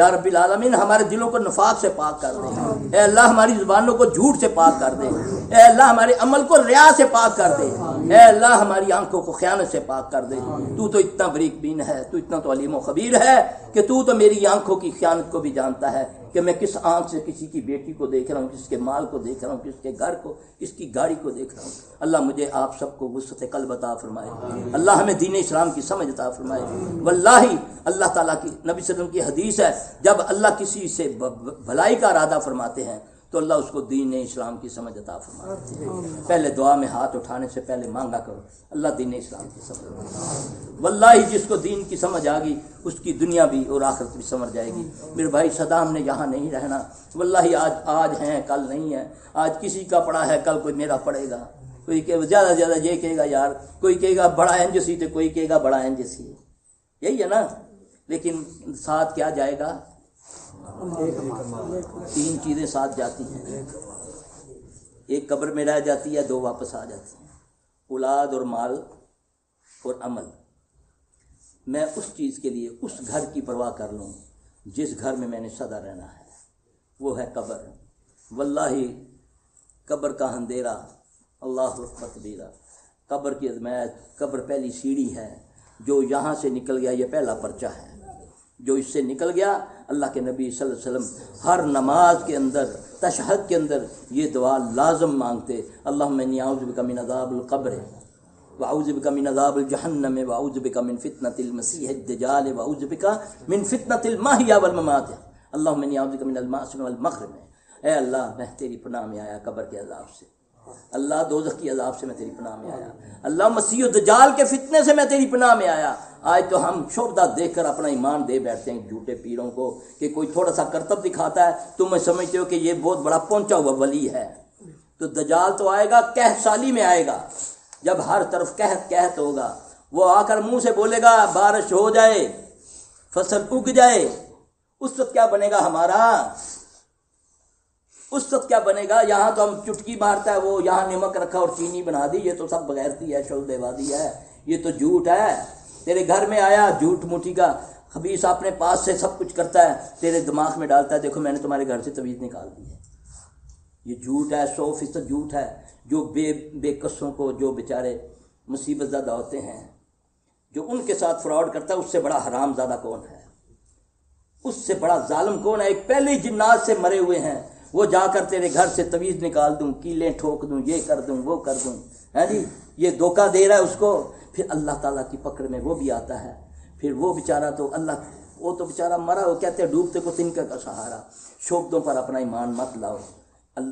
یا رب العالمین ہمارے دلوں کو نفاق سے پاک کر دے، اے اللہ ہماری زبانوں کو جھوٹ سے پاک کر دے، اے اللہ ہمارے عمل کو ریا سے پاک کر دے، اے اللہ ہماری آنکھوں کو خیانت سے پاک کر دے۔ تو اتنا بریک بین ہے، تو اتنا تو علیم و خبیر ہے کہ تو میری آنکھوں کی خیانت کو بھی جانتا ہے کہ میں کس آنکھ سے کسی کی بیٹی کو دیکھ رہا ہوں، کس کے مال کو دیکھ رہا ہوں، کس کے گھر کو، کس کی گاڑی کو دیکھ رہا ہوں۔ اللہ مجھے آپ سب کو وسعت قلب عطا فرمائے، اللہ ہمیں دین اسلام کی سمجھ عطا فرمائے۔ واللہ اللہ تعالیٰ کی نبی صلی اللہ علیہ وسلم کی حدیث ہے، جب اللہ کسی سے بھلائی کا ارادہ فرماتے ہیں تو اللہ اس کو دین اسلام کی سمجھ عطا فرماتے ہیں۔ پہلے دعا میں ہاتھ اٹھانے سے پہلے مانگا کرو اللہ دین اسلام کی سمجھ۔ واللہ جس کو دین کی سمجھ آ گئی اس کی دنیا بھی اور آخرت بھی سمجھ جائے گی۔ میرے بھائی صدام نے یہاں نہیں رہنا، واللہ آج ہیں کل نہیں ہے، آج کسی کا پڑا ہے کل کوئی میرا پڑے گا، کوئی کہ زیادہ سے زیادہ یہ کہے گا یار، کوئی کہے گا بڑا اینج سی تو کوئی کہے گا بڑا اینج سی، یہی ہے نا۔ لیکن ساتھ کیا جائے گا؟ تین چیزیں ساتھ جاتی ہیں، ایک قبر میں رہ جاتی ہے، دو واپس آ جاتی ہیں، اولاد اور مال اور عمل۔ میں اس چیز کے لیے اس گھر کی پرواہ کر لوں جس گھر میں میں نے سدا رہنا ہے، وہ ہے قبر۔ واللہ قبر کا اندھیرا، اللہ اکبر کبیرہ، قبر کی عظمت، قبر پہلی سیڑھی ہے، جو یہاں سے نکل گیا یہ پہلا پرچہ ہے، جو اس سے نکل گیا۔ اللہ کے نبی صلی اللہ علیہ وسلم ہر نماز کے اندر تشہد کے اندر یہ دعا لازم مانگتے، اللہم انی اعوذ بک من عذاب القبر واعوذ بک من عذاب الجہنم واعوذ بک من فتنۃ المسیح الدجال واعوذ بک من فتنۃ المحیا والممات، اللہم انی اعوذ بک من المأثم والمغرم۔ اے اللہ میں تیری پناہ میں آیا قبر کے عذاب سے، اللہ دوزخ کی عذاب سے میں تیری پناہ میں آیا، اللہ مسیح الدجال کے فتنے سے میں تیری پناہ میں آیا۔ آج تو ہم شعبدہ دیکھ کر اپنا ایمان دے بیٹھتے ہیں جھوٹے پیروں کو کہ کوئی تھوڑا سا کرتب دکھاتا ہے تم سمجھتے ہو کہ یہ بہت بڑا پہنچا ہوا ولی ہے۔ تو دجال تو آئے گا قحط سالی میں آئے گا، جب ہر طرف قحط ہوگا، وہ آ کر منہ سے بولے گا بارش ہو جائے، فصل اگ جائے، اس وقت کیا بنے گا ہمارا؟ اس وقت کیا بنے گا؟ یہاں تو ہم چٹکی مارتا ہے وہ یہاں نمک رکھا اور چینی بنا دی، یہ تو سب بغیرتی ہے، شعبے بازی ہے، یہ تو جھوٹ ہے۔ تیرے گھر میں آیا جھوٹ موٹی کا خبیث اپنے پاس سے سب کچھ کرتا ہے، تیرے دماغ میں ڈالتا ہے دیکھو میں نے تمہارے گھر سے تعویذ نکال دی ہے۔ یہ جھوٹ ہے، 100% جھوٹ ہے۔ جو بے کسوں کو، جو بیچارے مصیبت زدہ ہوتے ہیں، جو ان کے ساتھ فراڈ کرتا ہے، اس سے بڑا حرام زادہ کون ہے؟ اس سے بڑا ظالم کون ہے؟ ایک پہلے جنات سے مرے ہوئے ہیں، وہ جا کر تیرے گھر سے تعویذ نکال دوں، کیلیں ٹھوک دوں، یہ کر دوں، وہ کر دوں، ہے جی، یہ دھوکہ دے رہا ہے اس کو۔ پھر اللہ تعالیٰ کی پکڑ میں وہ بھی آتا ہے، پھر وہ بیچارہ تو وہ تو بیچارہ مرا، وہ کہتے ہیں ڈوبتے کو تنکا کا سہارا۔ شعبدوں پر اپنا ایمان مت لاؤ،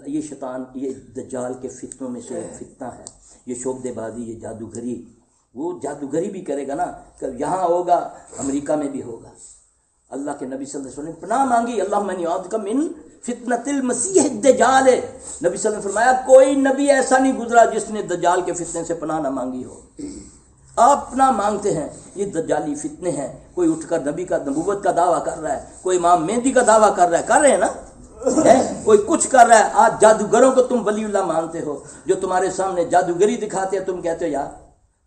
یہ شیطان، یہ دجال کے فتنوں میں سے فتنہ ہے، یہ شعبدے بازی، یہ جادوگری۔ وہ جادوگری بھی کرے گا نا، یہاں ہوگا امریکہ میں بھی ہوگا۔ اللہ کے نبی صلی اللہ علیہ وسلم نے پناہ مانگی، اللہم انی اعوذ بک من فتنۃ المسیح الدجال۔ نبی صلی اللہ علیہ وسلم نے فرمایا کوئی نبی ایسا نہیں گزرا جس نے دجال کے فتنے سے پناہ نہ مانگی ہو۔ آپ پناہ مانگتے ہیں، یہ دجالی فتنے ہیں۔ کوئی اٹھ کر نبی کا نبوت کا دعویٰ کر رہا ہے، کوئی امام مہدی کا دعویٰ کر رہا ہے، کر رہے ہیں نا، کوئی کچھ کر رہا ہے۔ آج جادوگروں کو تم ولی اللہ مانتے ہو، جو تمہارے سامنے جادوگری دکھاتے ہیں، تم کہتے ہو یار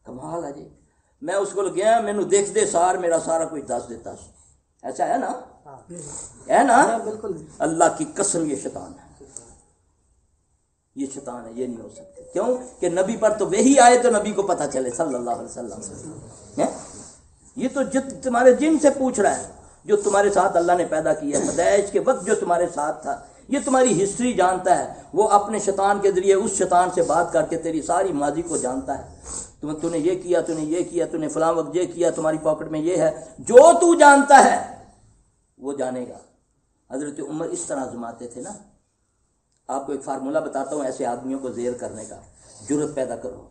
کمال ہے جی، میں اس کو گیا مینو دیکھ دے سار میرا سارا کچھ دس دیتا، ایسا ہے نا، ہے نا؟ بالکل۔ اللہ کی قسم یہ شیطان ہے، یہ شیطان ہے، یہ نہیں ہو سکتے۔ کیوں کہ نبی پر تو وہی آئے تو نبی کو پتہ چلے صلی اللہ علیہ وسلم۔ یہ تو تمہارے جن سے پوچھ رہا ہے، جو تمہارے ساتھ اللہ نے پیدا کیا ہے، پیدائش کے وقت جو تمہارے ساتھ تھا، یہ تمہاری ہسٹری جانتا ہے، وہ اپنے شیطان کے ذریعے اس شیطان سے بات کر کے تیری ساری ماضی کو جانتا ہے۔ تو نے یہ کیا، تو نے یہ کیا، تو نے فلاں وقت یہ کیا، تمہاری پاکٹ میں یہ ہے، جو تو جانتا ہے وہ جانے گا۔ حضرت عمر اس طرح آزماتے تھے نا۔ آپ کو ایک فارمولہ بتاتا ہوں ایسے آدمیوں کو زیر کرنے کا، جرت پیدا کرو۔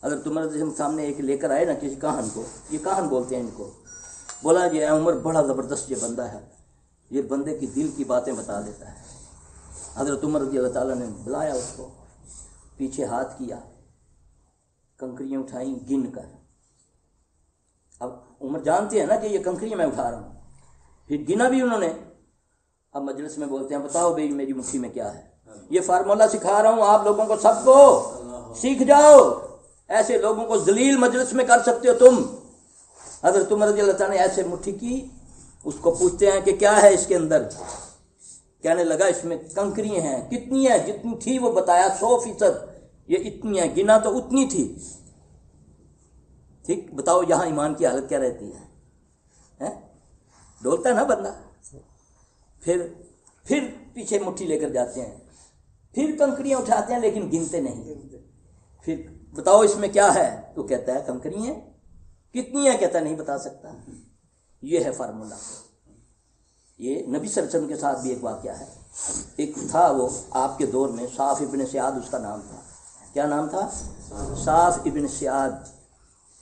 حضرت عمر سامنے ایک لے کر آئے نا کسی کاہن کو، یہ کاہن بولتے ہیں ان کو، بولا جی عمر بڑا زبردست یہ بندہ ہے، یہ بندے کی دل کی باتیں بتا دیتا ہے۔ حضرت عمر رضی اللہ تعالیٰ نے بلایا اس کو، پیچھے ہاتھ کیا، کنکریاں اٹھائیں گن کر۔ اب عمر جانتے ہیں نا کہ یہ کنکریاں میں اٹھا رہا ہوں، پھر گنا بھی انہوں نے۔ اب مجلس میں بولتے ہیں بتاؤ بھائی میری مٹھی میں کیا ہے، یہ فارمولہ سکھا رہا ہوں آپ لوگوں کو، سب کو سیکھ جاؤ، ایسے لوگوں کو ذلیل مجلس میں کر سکتے ہو تم۔ حضرت عمر رضی اللہ تعالیٰ نے ایسے مٹھی کی، اس کو پوچھتے ہیں کہ کیا ہے اس کے اندر، کہنے لگا اس میں کنکریاں ہیں. کتنی ہیں؟ جتنی تھی وہ بتایا 100%. یہ اتنی ہیں، گنا تو اتنی تھی. ٹھیک، بتاؤ یہاں ایمان کی حالت کیا رہتی ہے؟ ڈولتا ہے نا بندہ. پھر پیچھے مٹھی لے کر جاتے ہیں، پھر کنکریاں اٹھاتے ہیں لیکن گنتے نہیں. پھر بتاؤ اس میں کیا ہے؟ تو کہتا ہے کنکریاں. کتنی ہیں؟ کہتا ہے نہیں بتا سکتا. یہ ہے فارمولا. یہ نبی صلی اللہ علیہ وسلم کے ساتھ بھی ایک واقعہ ہے. ایک تھا وہ آپ کے دور میں، صاف ابن سیاد اس کا نام تھا. کیا نام تھا؟ صاف ابن سیاد.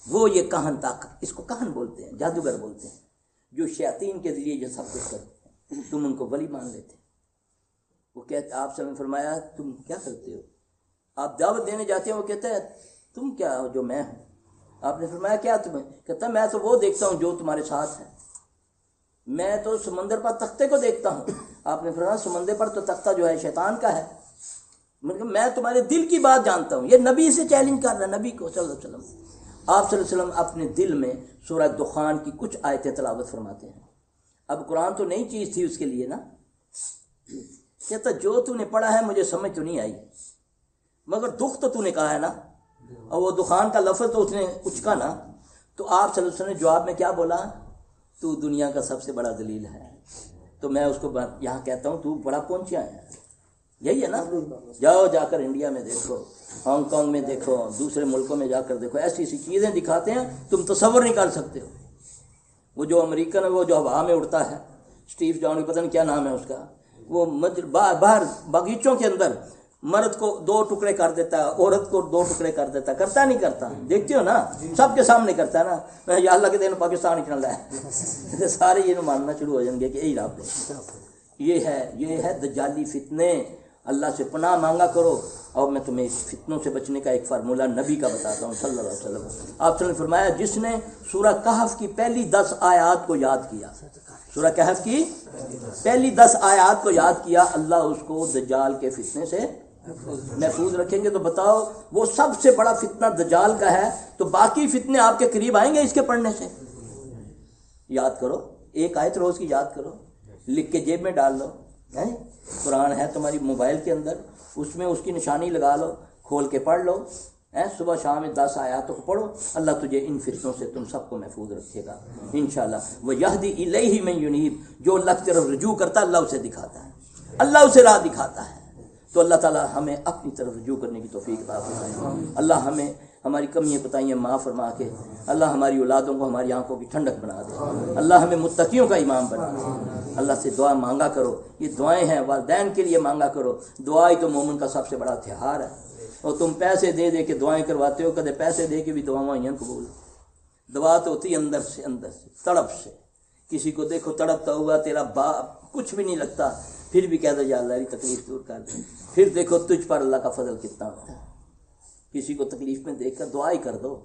وہ یہ کہن طاقت، اس کو کہن بولتے ہیں، جادوگر بولتے ہیں، جو شیاطین کے ذریعے یہ سب کچھ کرتے ہیں. تم ان کو ولی مان لیتے. وہ کہتے، آپ نے فرمایا تم کیا کرتے ہو؟ آپ دعوت دینے جاتے ہیں، وہ کہتا ہے تم کیا ہو جو میں ہوں؟ آپ نے فرمایا کیا تمہیں؟ کہتا میں تو وہ دیکھتا ہوں جو تمہارے ساتھ ہے. میں تو سمندر پر تختے کو دیکھتا ہوں. آپ نے فرمایا سمندر پر تو تختہ جو ہے شیطان کا ہے. مطلب میں تمہارے دل کی بات جانتا ہوں. یہ نبی سے چیلنج کر رہا ہے، نبی کو صلی اللہ علیہ وسلم. آپ صلی اللہ علیہ وسلم اپنے دل میں سورہ دخان کی کچھ آیتیں تلاوت فرماتے ہیں. اب قرآن تو نئی چیز تھی اس کے لیے نا. کہتا جو تو نے پڑھا ہے مجھے سمجھ تو نہیں آئی، مگر دکھ تو نے کہا ہے نا. اور وہ دخان کا لفظ تو اس نے اچکا نا. تو آپ صلی اللہ علیہ وسلم نے جواب میں کیا بولا؟ تو دنیا کا سب سے بڑا ذلیل ہے. تو میں اس کو یہاں کہتا ہوں تو بڑا پہنچیا ہے. یہی ہے نا. جاؤ جا کر انڈیا میں دیکھو، ہانگ کانگ میں دیکھو، دوسرے ملکوں میں جا کر دیکھو، ایسی ایسی چیزیں دکھاتے ہیں تم تصور نہیں کر سکتے ہو. وہ جو امریکن ہے وہ جو ہوا میں اڑتا ہے، اسٹیو جان، پتہ نہیں کیا نام ہے اس کا، وہ باہر باغیچوں کے اندر مرد کو 2 ٹکڑے کر دیتا ہے، عورت کو 2 ٹکڑے کر دیتا ہے. کرتا نہیں کرتا؟ دیکھتے ہو نا، سب کے سامنے کرتا ہے نا. یا اللہ کے دین پاکستان ہی چل رہا ہے. سارے یہ ماننا شروع ہو جائیں گے کہ یہی رب ہے. یہ ہے دجالی فتنے. اللہ سے پناہ مانگا کرو. اور میں تمہیں اس فتنوں سے بچنے کا ایک فارمولہ نبی کا بتاتا ہوں صلی اللہ علیہ وسلم. آپ نے فرمایا جس نے سورہ کہف کی پہلی 10 آیات کو یاد کیا، سورہ کہف کی پہلی 10 آیات کو یاد کیا، اللہ اس کو دجال کے فتنے سے محفوظ رکھیں گے. تو بتاؤ وہ سب سے بڑا فتنہ دجال کا ہے، تو باقی فتنے آپ کے قریب آئیں گے اس کے پڑھنے سے. یاد کرو، ایک آیت روز کی یاد کرو، لکھ کے جیب میں ڈال لو. قرآن ہے تمہاری موبائل کے اندر، اس میں اس کی نشانی لگا لو، کھول کے پڑھ لو. صبح شام 10 آیاتوں کو پڑھو، اللہ تجھے ان فتنوں سے تم سب کو محفوظ رکھے گا انشاءاللہ. وَيَهْدِي إِلَيْهِ مَن يُنِيبُ، جو اللہ کی طرف رجوع کرتا ہے اللہ اسے دکھاتا ہے، اللہ اسے راہ دکھاتا ہے. تو اللہ تعالیٰ ہمیں اپنی طرف رجوع کرنے کی توفیق عطا فرمائے. اللہ ہمیں ہماری کمیاں کوتاہیاں معاف فرما کے اللہ ہماری اولادوں کو ہماری آنکھوں کی ٹھنڈک بنا دے. اللہ ہمیں متقیوں کا امام بنا دے. اللہ سے دعا مانگا کرو، یہ دعائیں ہیں والدین کے لیے مانگا کرو. دعا ہی تو مومن کا سب سے بڑا ہتھیار ہے. اور تم پیسے دے دے کے دعائیں کرواتے ہو، کدے پیسے دے کے بھی دعائیں قبول. دعا تو ہوتی اندر سے تڑپ سے. کسی کو دیکھو تڑپتا ہوا، تیرا باپ کچھ بھی نہیں لگتا، پھر بھی کہہ دو یا اللہ تکلیف دور کر دے. پھر دیکھو تجھ پر اللہ کا فضل کتنا ہوتا ہے. کسی کو تکلیف میں دیکھ کر دعا ہی کر دو.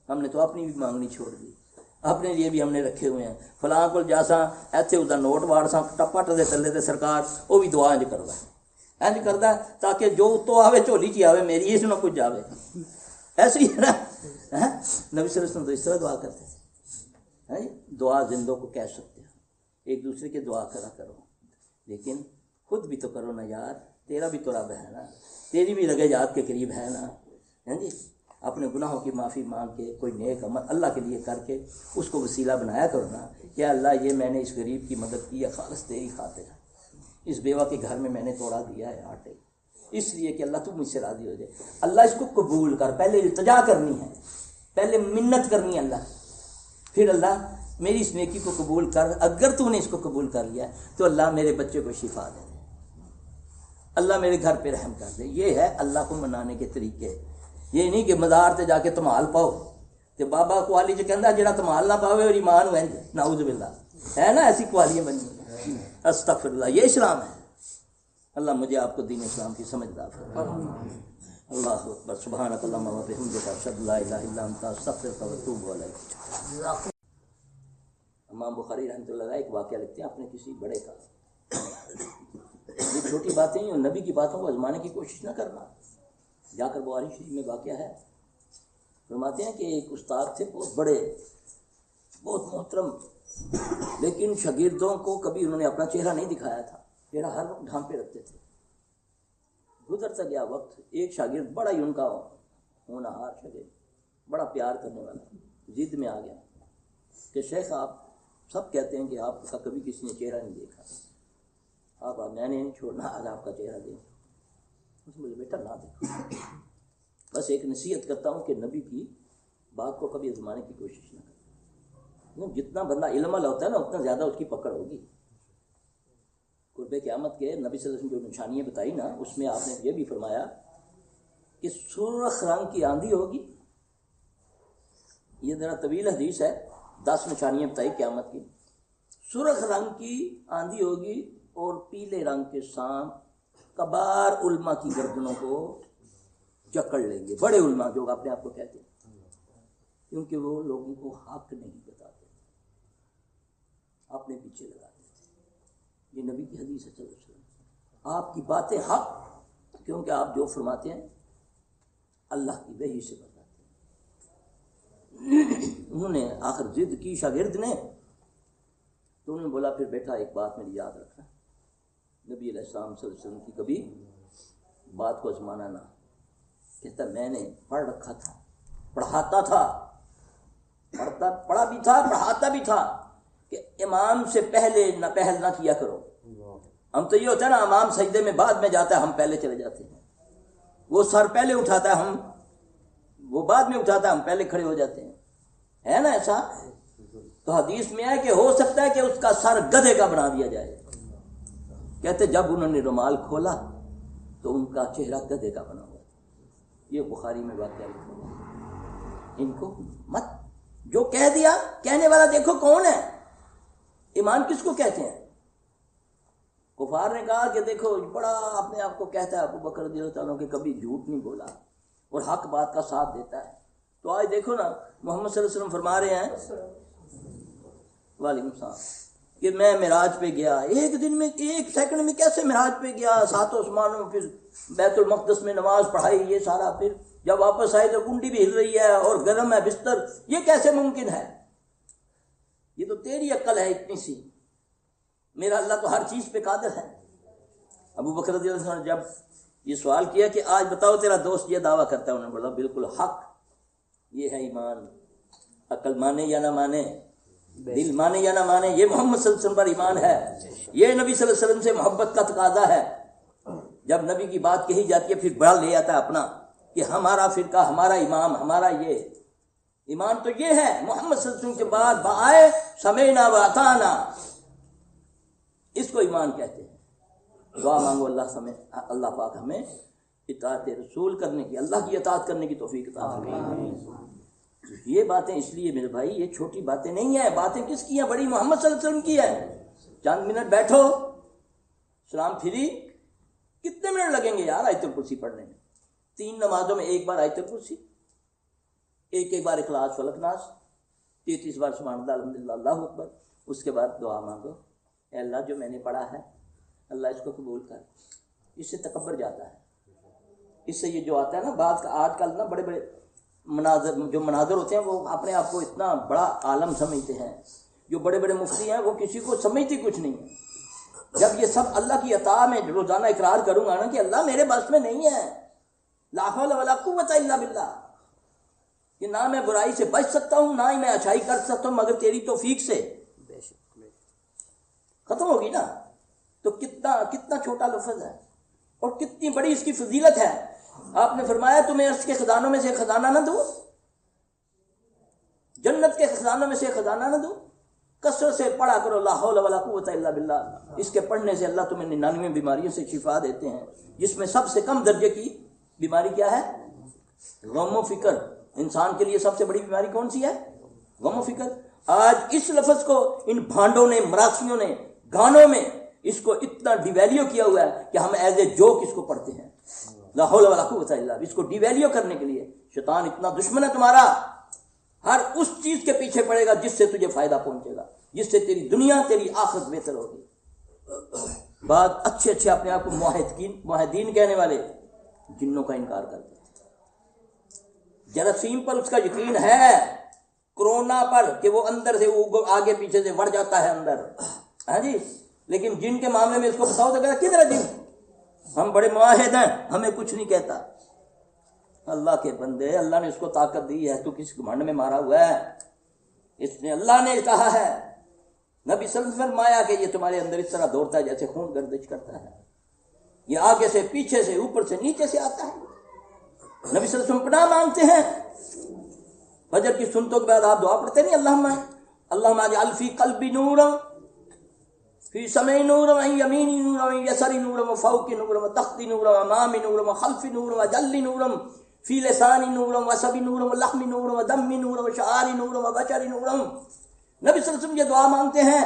ہم نے تو اپنی بھی مانگنی چھوڑ دی، اپنے لیے بھی ہم نے رکھے ہوئے ہیں. فلاں کو جاسا ایتھے اس دا نوٹ واڑ سا ٹپٹ دے تلے تے سرکار وہ بھی دعا انج کردا ہے، انج کردا ہے تاکہ جو تو آوے جھولی چ آوے، میری اس نہ کچھ جاوے. ایسے ہی ہے نا. نبی صلی اللہ علیہ وسلم تو اس طرح دعا کرتے تھے. دعا زندوں کو کہہ سکتے ہیں، ایک دوسرے کے دعا کرا کرو، لیکن خود بھی تو کرو نا یار. تیرا بھی تو رب ہے نا، تیری بھی رگے یاد کے قریب ہے نا. جی اپنے گناہوں کی معافی مانگ کے کوئی نیک عمل اللہ کے لیے کر کے اس کو وسیلہ بنایا کرو نا. کہ اللہ یہ میں نے اس غریب کی مدد کی ہے خالص تیری خاطر، اس بیوہ کے گھر میں نے توڑا دیا ہے آٹے، اس لیے کہ اللہ تو مجھ سے راضی ہو جائے. اللہ اس کو قبول کر. پہلے التجا کرنی ہے، پہلے منت کرنی ہے اللہ، پھر اللہ میری اس نیکی کو قبول کر. اگر تو نے اس کو قبول کر لیا تو اللہ میرے بچے کو شفا دے، اللہ میرے گھر پہ رحم کر دے. یہ ہے اللہ کو منانے کے طریقے. یہ نہیں کہ مزار تے جا کے تمال پاؤ تے بابا قوالی چ کہندا جڑا تمال نہ پاوے اور ایمان ہوئے، نعوذ باللہ. ہے نا ایسی قوالیاں بنی. استغفر اللہ. یہ اسلام ہے. اللہ مجھے آپ کو دین اسلام کی سمجھ عطا فرمائے. اللہ اکبر. سبحانک اللہم و بحمدک اشہد لا الہ الا انت استغفرک و اتوب الیک. امام بخاری رحمۃ اللہ علیہ ایک واقعہ لکھتے ہیں اپنے کسی بڑے کا. یہ چھوٹی باتیں ہیں، نبی کی باتوں کو آزمانے کی کوشش نہ کرنا. جا کر بخاری شریف میں واقعہ ہے. فرماتے ہیں کہ ایک استاد تھے بہت بڑے، بہت محترم لیکن شاگردوں کو کبھی انہوں نے اپنا چہرہ نہیں دکھایا تھا، چہرہ ہر وقت ڈھانپے رکھتے تھے۔ گزرتا گیا وقت، ایک شاگرد بڑا ہی ان کا ہونہار شاگرد، بڑا پیار کرنے والا، ضد میں آ گیا کہ شیخ آپ سب کہتے ہیں کہ آپ کا کبھی کسی نے چہرہ نہیں دیکھا، آپ میں نے نہیں چھوڑنا، آج آپ کا چہرہ دیکھ۔ اس نے بیٹا نہ دیکھو، بس ایک نصیحت کرتا ہوں کہ نبی کی بات کو کبھی آزمانے کی کوشش نہ کریں۔ جتنا بندہ علم والا ہوتا ہے نا اتنا زیادہ اس کی پکڑ ہوگی۔ قرب قیامت کے نبی صلی اللہ علیہ وسلم جو نشانیاں بتائی نا، اس میں آپ نے یہ بھی فرمایا کہ سرخ رنگ کی آندھی ہوگی۔ یہ ذرا طویل حدیث ہے، 10 نشانیاں بتائی قیامت کی۔ سرخ رنگ کی آندھی ہوگی اور پیلے رنگ کے سانپ کبار علماء کی گردنوں کو جکڑ لیں گے، بڑے علماء جو اپنے آپ کو کہتے ہیں، کیونکہ وہ لوگوں کو حق نہیں بتاتے، اپنے پیچھے لگاتے تھے۔ یہ نبی کی حدیث ہے صلی اللہ علیہ وسلم، آپ کی باتیں حق، کیونکہ آپ جو فرماتے ہیں اللہ کی وحی سے بتاتے ہیں۔ انہوں نے آخر ضد کی شاگرد نے، تو انہوں نے بولا پھر بیٹا ایک بات میری یاد رکھنا، نبی علیہ السلام صلی اللہ علیہ وسلم کی کبھی بات کو آزمانا نہ۔ کہتا میں نے پڑھ رکھا تھا، پڑھاتا تھا، پڑھا بھی تھا، پڑھاتا بھی تھا کہ امام سے پہلے پہل نہ کیا کرو۔ ہم تو یہ ہوتا ہے نا، امام سجدے میں بعد میں جاتا ہے، ہم پہلے چلے جاتے ہیں، وہ سر پہلے اٹھاتا ہے، وہ بعد میں اٹھاتا ہے، ہم پہلے کھڑے ہو جاتے ہیں، ہے نا ایسا؟ تو حدیث میں ہے کہ ہو سکتا ہے کہ اس کا سر گدھے کا بنا دیا جائے۔ کہتے جب انہوں نے رومال کھولا تو ان کا چہرہ گدھے کا بنا ہوا۔ یہ بخاری میں واقعہ لکھا ہوا۔ ان کو مت، جو کہہ دیا، کہنے والا دیکھو کون ہے، ایمان کس کو کہتے ہیں؟ کفار نے کہا کہ دیکھو بڑا اپنے آپ کو کہتا ہے ابو بکر رضی اللہ تعالیٰ کہ کبھی جھوٹ نہیں بولا اور حق بات کا ساتھ دیتا ہے۔ تو آج دیکھو نا، محمد صلی اللہ علیہ وسلم فرما رہے ہیں، وعلیکم السلام، کہ میں معراج پہ گیا، ایک دن میں، ایک سیکنڈ میں کیسے معراج پہ گیا، 7 آسمانوں میں، پھر بیت المقدس میں نماز پڑھائی، یہ سارا، پھر جب واپس آئے تو کنڈی بھی ہل رہی ہے اور گرم ہے بستر، یہ کیسے ممکن ہے؟ یہ تو تیری عقل ہے اتنی سی، میرا اللہ تو ہر چیز پہ قادر ہے۔ ابو بکر رضی اللہ عنہ نے جب یہ سوال کیا کہ آج بتاؤ تیرا دوست یہ دعویٰ کرتا ہے، انہوں نے بولا بالکل حق، یہ ہے ایمان، عقل مانے یا نہ مانے، دل مانے یا نہ مانے، یہ محمد صلی اللہ علیہ وسلم پر ایمان ہے، یہ نبی صلی اللہ علیہ وسلم سے محبت کا تقاضا ہے۔ جب نبی کی بات کہی جاتی ہے پھر بڑا لے آتا ہے اپنا کہ ہمارا فرقہ، ہمارا امام، ہمارا یہ ایمان تو یہ ہے۔ محمد صلی اللہ علیہ وسلم کے بعد بآئے سمعنا و اطعنا، اس کو ایمان کہتے ہیں۔ دعا مانگو اللہ پاک ہمیں اطاعت رسول کرنے کی، اللہ کی اطاعت کرنے کی توفیق عطا فرمائے۔ یہ باتیں اس لیے میرے بھائی، یہ چھوٹی باتیں نہیں ہیں، باتیں کس کی ہیں؟ بڑی محمد صلی اللہ علیہ وسلم کی ہے۔ چند منٹ بیٹھو، سلام پھری، کتنے منٹ لگیں گے یار آیت الکرسی پڑھنے میں؟ 3 نمازوں میں ایک بار آیت الکرسی، ایک بار اخلاص فلق ناس، 33 بار سبحان اللہ الحمدللہ اللہ اکبر، اس کے بعد دعا مانگو، اے اللہ جو میں نے پڑھا ہے اللہ اس کو قبول کر۔ اس سے تکبر جاتا ہے، اس سے یہ جو آتا ہے نا بعد کا، آج کل نا بڑے بڑے مناظر ہوتے ہیں، وہ اپنے آپ کو اتنا بڑا عالم سمجھتے ہیں، جو بڑے بڑے مفتی ہیں وہ کسی کو سمجھتی کچھ نہیں ہے۔ جب یہ سب اللہ کی عطا میں روزانہ اقرار کروں گا نا کہ اللہ میرے بس میں نہیں ہے، لا حول ولا قوت الا باللہ، کہ نہ میں برائی سے بچ سکتا ہوں نہ ہی میں اچھائی کر سکتا ہوں مگر تیری توفیق سے، ختم ہوگی نا۔ تو کتنا چھوٹا لفظ ہے اور کتنی بڑی اس کی فضیلت ہے۔ آپ نے فرمایا تمہیں عرش کے خزانوں میں سے خزانہ نہ دوں، جنت کے خزانوں میں سے خزانہ نہ دوں؟ کثرت سے پڑھا کرو لا حول ولا قوت الا باللہ، اس کے پڑھنے سے اللہ تمہیں 99 بیماریوں سے شفا دیتے ہیں، جس میں سب سے کم درجے کی بیماری کیا ہے؟ غم و فکر۔ انسان کے لیے سب سے بڑی بیماری کون سی ہے؟ غم و فکر۔ آج اس لفظ کو ان بھانڈوں نے، مراسیوں نے، گانوں میں اس کو اتنا ڈیویلیو کیا ہوا ہے کہ ہم ایز اے جوک اس کو پڑھتے ہیں، لا حول ولا قوت الا باللہ۔ اس کو ڈیویلیو کرنے کے لیے شیطان اتنا دشمن ہے تمہارا، ہر اس چیز کے پیچھے پڑے گا جس سے تجھے فائدہ پہنچے گا، جس سے تیری دنیا، تیری آخرت بہتر ہوگی۔ بعد اچھے اپنے آپ کو موحدین کہنے والے جنوں کا انکار کرتے ہیں، جراثیم پر اس کا یقین ہے، کورونا پر کہ وہ اندر سے وہ آگے پیچھے سے بڑھ جاتا ہے اندر، ہاں جی، لیکن جن کے معاملے میں اس کو بتاؤ تو کہتا کدھر جن، ہم بڑے معاہد ہیں، ہمیں کچھ نہیں کہتا۔ اللہ کے بندے، اللہ نے اس کو طاقت دی ہے، تو کس گھمنڈ میں مارا ہوا ہے؟ اس نے، اللہ نے کہا ہے، نبی صلی اللہ علیہ وسلم نے فرمایا کہ یہ تمہارے اندر اس طرح دوڑتا ہے جیسے خون گردش کرتا ہے، یہ آگے سے پیچھے سے اوپر سے نیچے سے آتا ہے۔ نبی صلی اللہ علیہ وسلم پناہ مانگتے ہیں، فجر کی سنتوں کے بعد آپ دعا پڑھتے نہیں، اللہم اجعل فی قلبی نورا فی سمعی نورا وعن یمینی نورا وعن یساری نورا وفوقی نورا وتحتی نورا وامامی نورا وخلفی نورا وجلی نورا فی لسانی نورا وسبی نورا ولحمی نورا ودمی نورا وشعاری نورا وبشری نورا۔ نبی صلی اللہ علیہ وسلم یہ دعا مانگتے ہیں،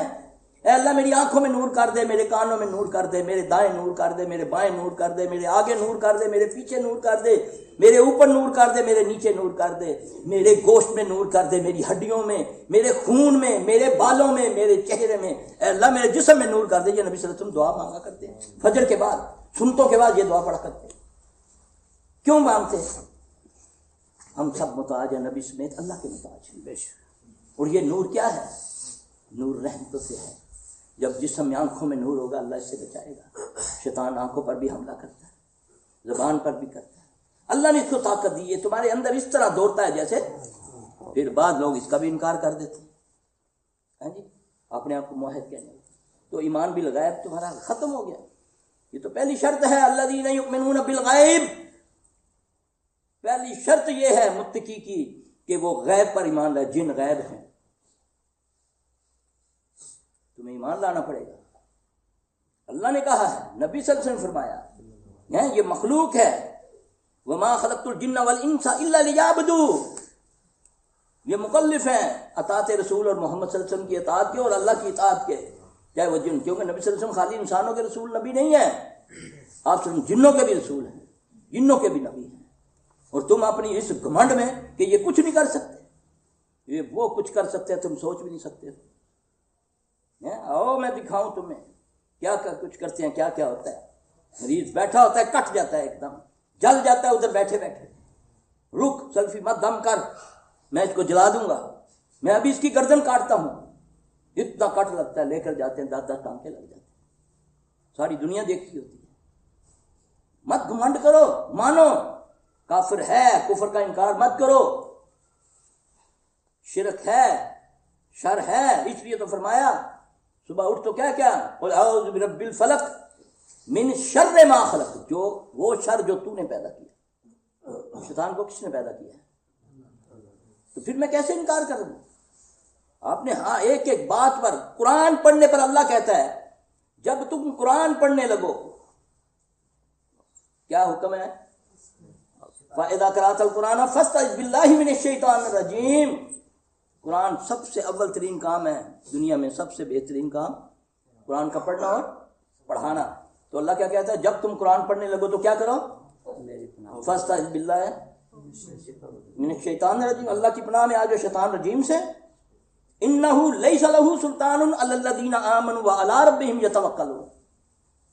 اے اللہ میری آنکھوں میں نور کر دے، میرے کانوں میں نور کر دے، میرے دائیں نور کر دے، میرے بائیں نور کر دے، میرے آگے نور کر دے، میرے پیچھے نور کر دے، میرے اوپر نور کر دے، میرے نیچے نور کر دے، میرے گوشت میں نور کر دے، میری ہڈیوں میں، میرے خون میں، میرے بالوں میں، میرے چہرے میں، اے اللہ میرے جسم میں نور کر دے۔ یہ نبی صلی اللہ علیہ وسلم دعا مانگا کرتے ہیں فجر کے بعد، سنتوں کے بعد یہ دعا پڑھا کرتے ہیں۔ کیوں مانگتے ہیں؟ ہم سب محتاج ہیں، نبی سمیت اللہ کے محتاج ہیں۔ اور یہ نور کیا ہے؟ نور رحمتوں سے ہے۔ جب جسم میں آنکھوں میں نور ہوگا، اللہ اس سے بچائے گا۔ شیطان آنکھوں پر بھی حملہ کرتا ہے، زبان پر بھی کرتا ہے۔ اللہ نے اس کو طاقت دی ہے، تمہارے اندر اس طرح دوڑتا ہے جیسے، پھر بعض لوگ اس کا بھی انکار کر دیتے ہیں، ہاں جی، اپنے آپ کو موحد کہنے لگے، تو ایمان بھی لگایا تمہارا ختم ہو گیا۔ یہ تو پہلی شرط ہے، الذین یؤمنون بالغیب، پہلی شرط یہ ہے متقی کی کہ وہ غیب پر ایمان لائے۔ جن غیب ہیں، تمہیں ایمان لانا پڑے گا۔ اللہ نے کہا ہے، نبی صلی اللہ علیہ وسلم نے فرمایا یہ مخلوق ہے، وما خلقت الجن والانس الا لیعبدون، یہ مکلف ہیں اطاعت رسول اور محمد صلی اللہ علیہ وسلم کی اطاعت کے اور اللہ کی اطاعت کے، چاہے وہ جن، کیونکہ نبی صلی اللہ علیہ وسلم خالی انسانوں کے رسول نبی نہیں ہیں، آپ جنوں کے بھی رسول ہیں، جنوں کے بھی نبی ہیں۔ اور تم اپنی اس گھمنڈ میں کہ یہ کچھ نہیں کر سکتے، یہ وہ کچھ کر سکتے ہیں، تم سوچ بھی نہیں سکتے۔ آؤ میں دکھاؤں تمہیں کیا کچھ کرتے ہیں، کیا کیا ہوتا ہے۔ مریض بیٹھا ہوتا ہے، کٹ جاتا ہے، ایک دم جل جاتا ہے ادھر بیٹھے بیٹھے، رک سیلفی مت، دم کر، میں اس کو جلا دوں گا، میں ابھی اس کی گردن کاٹتا ہوں، اتنا کٹ لگتا ہے، لے کر جاتے ہیں، 10 ٹانکے لگ جاتے ہیں، ساری دنیا دیکھتی ہوتی ہے۔ مت گھمنڈ کرو، مانو کافر ہے، کفر کا انکار مت کرو، شرک ہے، شر ہے، اس لیے تو فرمایا صبح اٹھ تو کیا کیا، قل اعوذ برب الفلق من شر ما خلق، جو وہ شر جو تو نے پیدا کیا۔ شیطان کو کس نے پیدا کیا ہے؟ تو پھر میں کیسے انکار کروں؟ آپ نے ہاں ایک ایک بات پر، قرآن پڑھنے پر اللہ کہتا ہے جب تم قرآن پڑھنے لگو، کیا حکم ہے؟ فَإِذَا قَرَأْتَ الْقُرْآنَ فَاسْتَعِذْ بِاللَّهِ مِنَ الشَّيْطَانِ الرَّجِيمِ۔ قرآن سب سے اول ترین کام ہے، دنیا میں سب سے بہترین کام قرآن کا پڑھنا اور پڑھانا۔ تو اللہ کیا کہتا ہے؟ جب تم قرآن پڑھنے لگو تو کیا کرو؟ فَاسْتَعِذْ بِاللَّهِ مِنَ الشَّيْطَانِ الرَّجِيمِ، اللہ کی پناہ میں آ جاؤ شیطان رجیم سے۔ إِنَّهُ لَيْسَ لَهُ سُلْطَانٌ عَلَى الَّذِينَ آمَنُوا وَعَلَىٰ رَبِّهِمْ يَتَوَكَّلُونَ،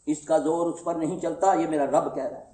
اس کا زور اس پر نہیں چلتا، یہ میرا رب کہہ رہا ہے۔